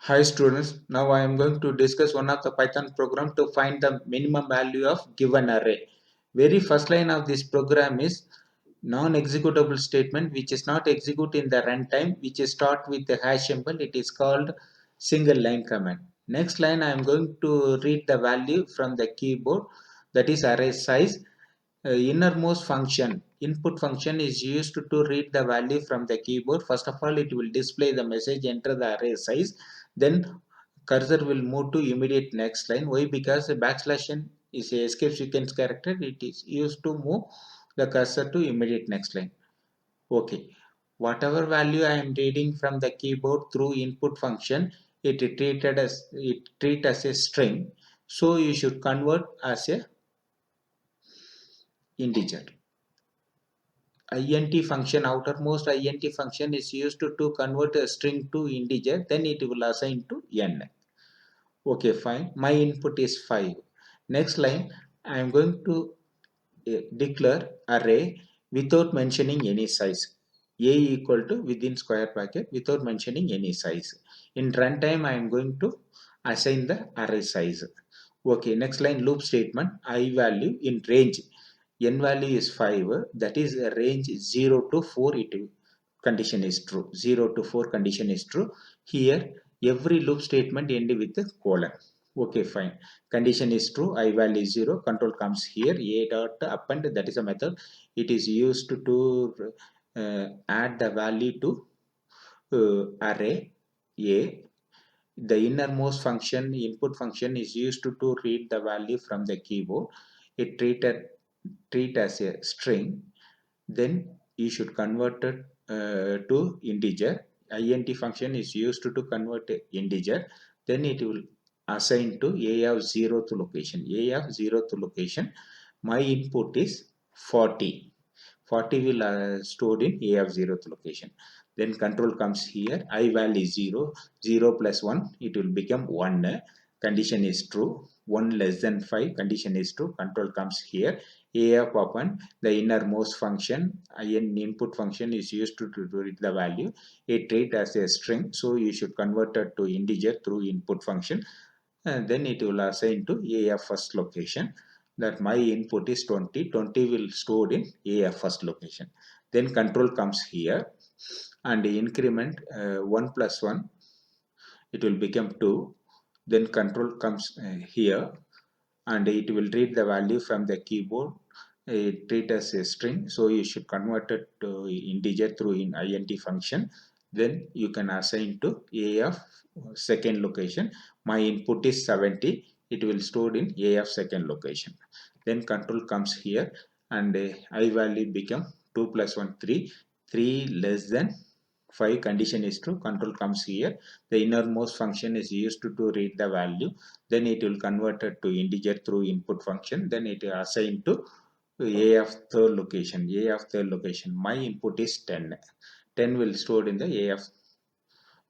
Hi students, now I am going to discuss one of the Python program to find the minimum value of given array. Very first line of this program is non-executable statement which is not execute in the runtime, which is start with the hash symbol. It is called single line command. Next line I am going to read the value from the keyboard, that is array size. Innermost function, input function, is used to read the value from the keyboard. First of all, it will display the message enter the array size, then cursor will move to immediate next line. Why? Because the backslash n is a escape sequence character. It is used to move the cursor to immediate next line. Okay, whatever value I am reading from the keyboard through input function, it treat as a string, so you should convert as a integer. Int function, outermost int function is used to convert a string to integer, then it will assign to n. Okay, fine. My input is 5. Next line, I am going to declare array without mentioning any size. A equal to within square bracket without mentioning any size. In runtime, I am going to assign the array size. Okay, next line loop statement, I value in range. N value is 5, that is a range 0 to 4, condition is true. 0 to 4 condition is true. Here, every loop statement end with a colon. Okay, fine. Condition is true. I value is 0. Control comes here. A dot append, that is a method. It is used to add the value to array A. The innermost function, input function, is used to read the value from the keyboard. It treat as a string. Then you should convert it to integer. Int function is used to convert a integer. Then it will assign to a of 0th location. A of 0th location. My input is 40. 40 will stored in a of 0th location. Then control comes here. I value is 0. 0 plus 1, it will become 1. Condition is true. 1 less than 5, condition is true. Control comes here. A of open, the innermost function, input function, is used to read the value. It treat as a string, so you should convert it to integer through input function, and then it will assign to a of first location. That my input is 20. 20 will stored in a of first location. Then control comes here and increment 1 plus 1, it will become 2. Then control comes here and it will read the value from the keyboard. It treat as a string, so you should convert it to integer through in int function. Then you can assign to a of second location. My input is 70. It will stored in a of second location. Then control comes here and I value become 2 plus 1 3. 3 less than 5, condition is true. Control comes here. The innermost function is used to read the value. Then it will convert it to integer through input function. Then it will assign to a of third location. A of third location. My input is 10. 10 will stored in the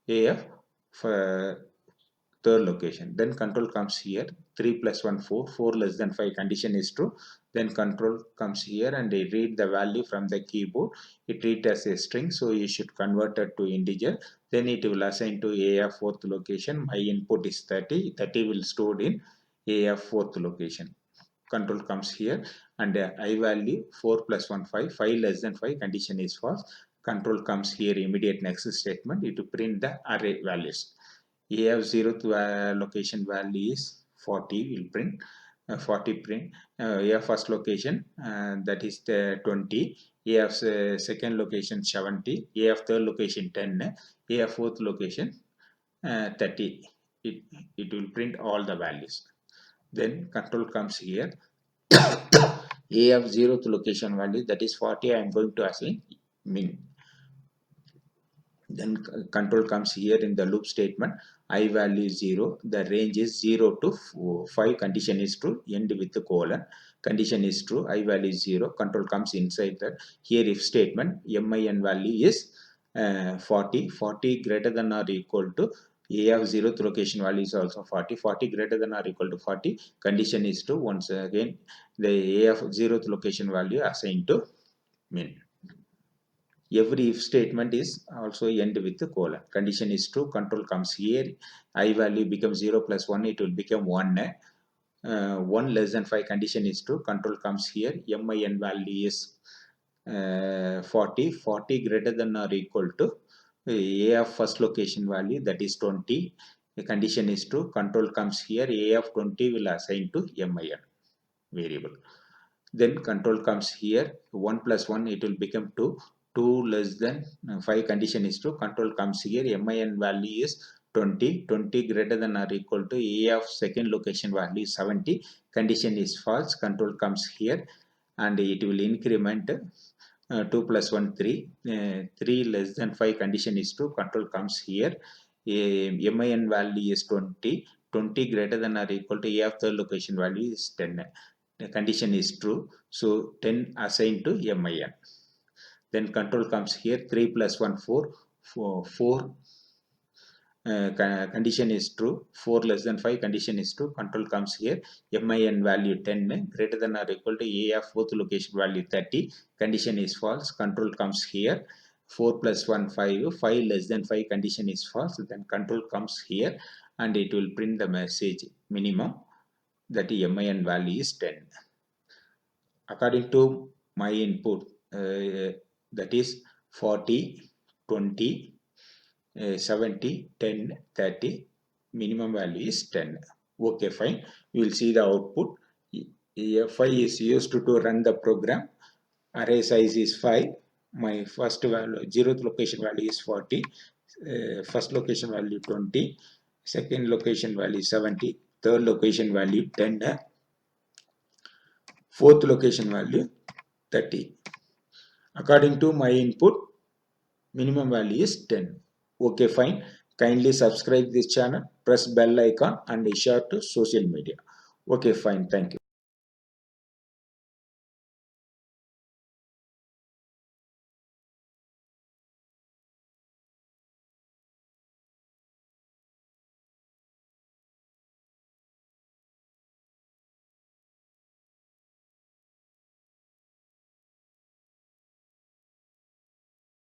a of third location. Then control comes here. 3 plus 1 4. 4 less than 5, condition is true. Then control comes here and they read the value from the keyboard. It read as a string, so you should convert it to integer. Then it will assign to a of fourth location. My input is 30. 30 will stored in a of fourth location. Control comes here and I value 4 plus 1 5. 5 less than 5, condition is false. Control comes here, immediate next statement. It will print the array values. A of 0th location value is 40, will print 40 print. A of first location, that is the 20. A of second location 70. A of third location 10. A of fourth location 30. It will print all the values. Then control comes here. A of 0th location value, that is 40, I am going to assign min. Then control comes here in the loop statement. I value is 0. The range is 0 to 5, condition is true. End with the colon, condition is true. I value is 0. Control comes inside that. Here if statement, min value is 40. 40 greater than or equal to a of 0th location value is also 40. 40 greater than or equal to 40, condition is true. Once again, the a of 0th location value assigned to min. Every if statement is also end with the colon. Condition is true, control comes here, I value becomes 0 plus 1, it will become 1. 1 less than 5 condition is true, control comes here, min value is 40, 40 greater than or equal to a of first location value, that is 20. The condition is true, control comes here, a of 20 will assign to min variable. Then control comes here, 1 plus 1 it will become 2, 2 less than 5 condition is true, control comes here, min value is 20, 20 greater than or equal to a of second location value is 70, condition is false, control comes here and it will increment 2 plus 1 3, 3 less than 5 condition is true, control comes here, min value is 20, 20 greater than or equal to a of third location value is 10. The condition is true, so 10 assigned to min. Then control comes here, 3 plus 1 4, 4 condition is true, 4 less than 5 condition is true, control comes here, min value 10 greater than or equal to a of fourth location value 30, condition is false, control comes here, 4 plus 1 5, 5 less than 5 condition is false, then control comes here and it will print the message minimum, that min value is 10. According to my input, that is 40, 20, 70, 10, 30, minimum value is 10. Okay, fine. We will see the output. Fi is used to run the program. Array size is 5. My first value, 0th location value is 40. First location value 20. Second location value 70. Third location value 10. Fourth location value 30. According to my input, minimum value is 10. Okay, fine. Kindly subscribe this channel, press bell icon and share to social media. Okay, fine. Thank you.